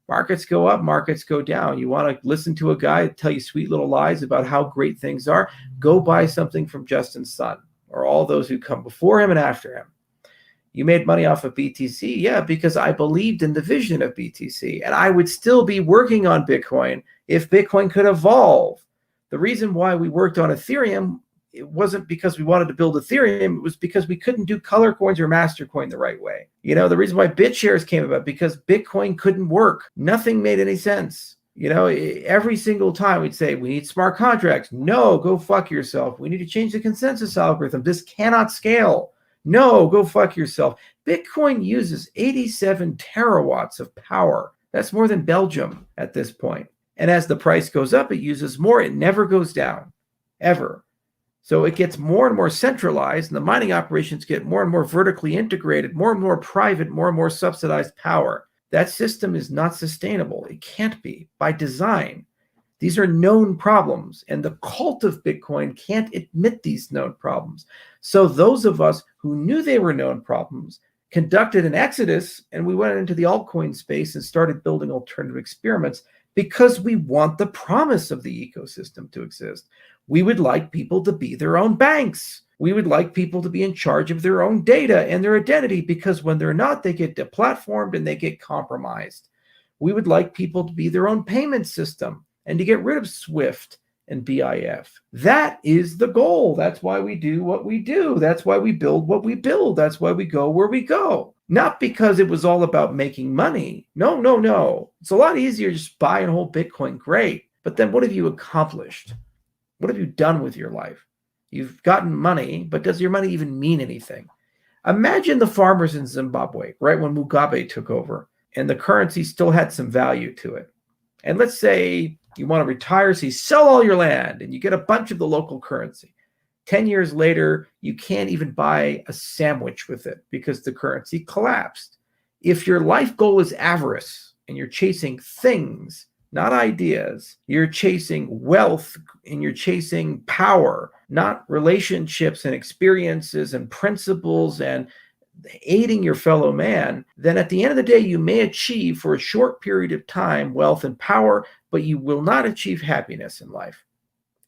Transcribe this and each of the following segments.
Markets go up, markets go down. You want to listen to a guy tell you sweet little lies about how great things are? Go buy something from Justin Sun or all those who come before him and after him. You made money off of BTC? Yeah, because I believed in the vision of BTC, and I would still be working on Bitcoin if Bitcoin could evolve. The reason why we worked on Ethereum, it wasn't because we wanted to build Ethereum, it was because we couldn't do color coins or Mastercoin the right way. The reason why BitShares came about, because Bitcoin couldn't work. Nothing made any sense. Every single time we'd say, we need smart contracts. No, go fuck yourself. We need to change the consensus algorithm. This cannot scale. No, go fuck yourself. Bitcoin uses 87 terawatts of power. That's more than Belgium at this point. And as the price goes up, it uses more. It never goes down, ever. So it gets more and more centralized, and the mining operations get more and more vertically integrated, more and more private, more and more subsidized power. That system is not sustainable. It can't be by design. These are known problems, and the cult of Bitcoin can't admit these known problems. So those of us who knew they were known problems conducted an exodus, and we went into the altcoin space and started building alternative experiments because we want the promise of the ecosystem to exist. We would like people to be their own banks. We would like people to be in charge of their own data and their identity, because when they're not, they get deplatformed and they get compromised. We would like people to be their own payment system and to get rid of SWIFT and BIF. That is the goal. That's why we do what we do. That's why we build what we build. That's why we go where we go. Not because it was all about making money. No, no, no. It's a lot easier to just buy and hold Bitcoin. Great. But then what have you accomplished? What have you done with your life? You've gotten money, but does your money even mean anything? Imagine the farmers in Zimbabwe, right when Mugabe took over, and the currency still had some value to it. And let's say you want to retire, so you sell all your land and you get a bunch of the local currency. 10 years later, you can't even buy a sandwich with it because the currency collapsed. If your life goal is avarice and you're chasing things, not ideas, you're chasing wealth and you're chasing power, not relationships and experiences and principles and aiding your fellow man, then at the end of the day, you may achieve for a short period of time wealth and power, but you will not achieve happiness in life.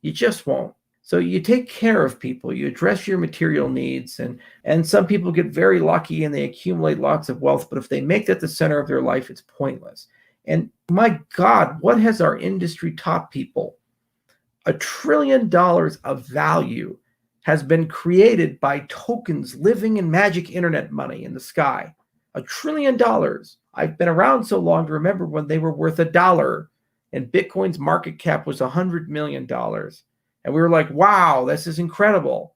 You just won't. So you take care of people, you address your material needs, and some people get very lucky and they accumulate lots of wealth, but if they make that the center of their life, it's pointless. And my God, what has our industry taught people? $1 trillion of value has been created by tokens living in magic internet money in the sky. $1 trillion. I've been around so long to remember when they were worth $1 and Bitcoin's market cap was $100 million. And we were like, wow, this is incredible.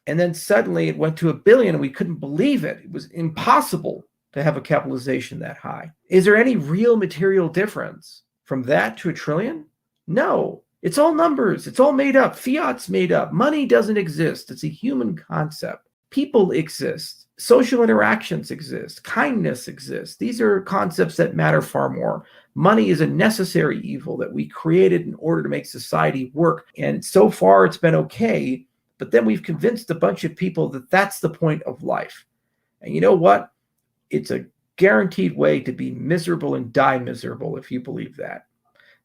And then suddenly it went to $1 billion and we couldn't believe it. It was impossible to have a capitalization that high. Is there any real material difference from that to $1 trillion? No. It's all numbers. It's all made up. Fiat's made up. Money doesn't exist. It's a human concept. People exist. Social interactions exist. Kindness exists. These are concepts that matter far more. Money is a necessary evil that we created in order to make society work. And so far it's been okay. But then we've convinced a bunch of people that that's the point of life. And you know what? It's a guaranteed way to be miserable and die miserable if you believe that.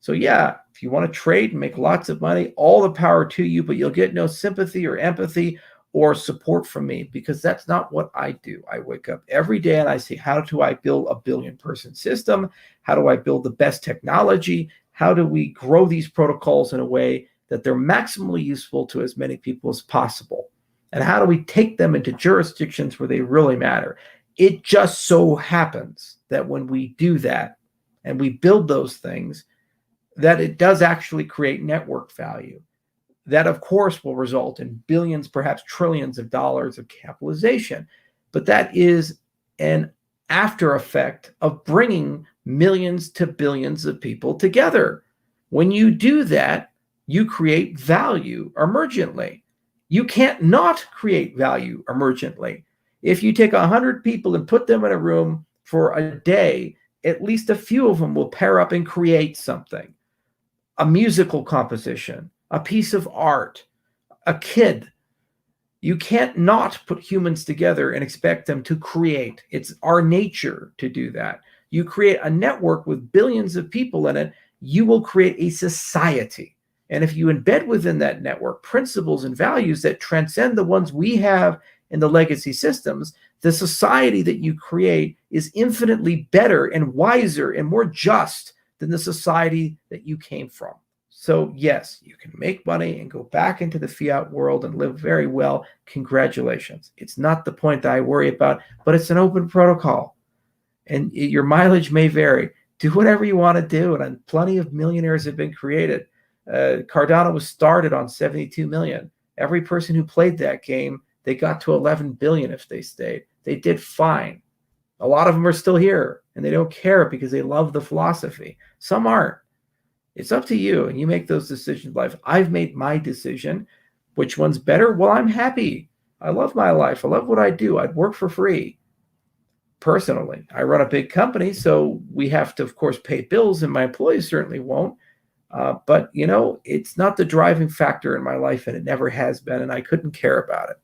So yeah, if you want to trade and make lots of money, all the power to you, but you'll get no sympathy or empathy or support from me, because that's not what I do. I wake up every day and I say, how do I build a billion-person system? How do I build the best technology? How do we grow these protocols in a way that they're maximally useful to as many people as possible? And how do we take them into jurisdictions where they really matter? It just so happens that when we do that and we build those things, that it does actually create network value. That, of course, will result in billions, perhaps trillions of dollars of capitalization. But that is an after effect of bringing millions to billions of people together. When you do that, you create value emergently. You can't not create value emergently. If you take 100 people and put them in a room for a day, at least a few of them will pair up and create something. A musical composition, a piece of art, a kid. You can't not put humans together and expect them to create. It's our nature to do that. You create a network with billions of people in it, you will create a society. And if you embed within that network principles and values that transcend the ones we have in the legacy systems, the society that you create is infinitely better and wiser and more just than the society that you came from. So yes, you can make money and go back into the fiat world and live very well. Congratulations. It's not the point that I worry about, but it's an open protocol. And your mileage may vary. Do whatever you want to do. And plenty of millionaires have been created. Cardano was started on 72 million. Every person who played that game, they got to 11 billion if they stayed. They did fine. A lot of them are still here, and they don't care because they love the philosophy. Some aren't. It's up to you, and you make those decisions in life. I've made my decision. Which one's better? Well, I'm happy. I love my life. I love what I do. I'd work for free. Personally, I run a big company, so we have to, of course, pay bills, and my employees certainly won't. But, it's not the driving factor in my life, and it never has been, and I couldn't care about it.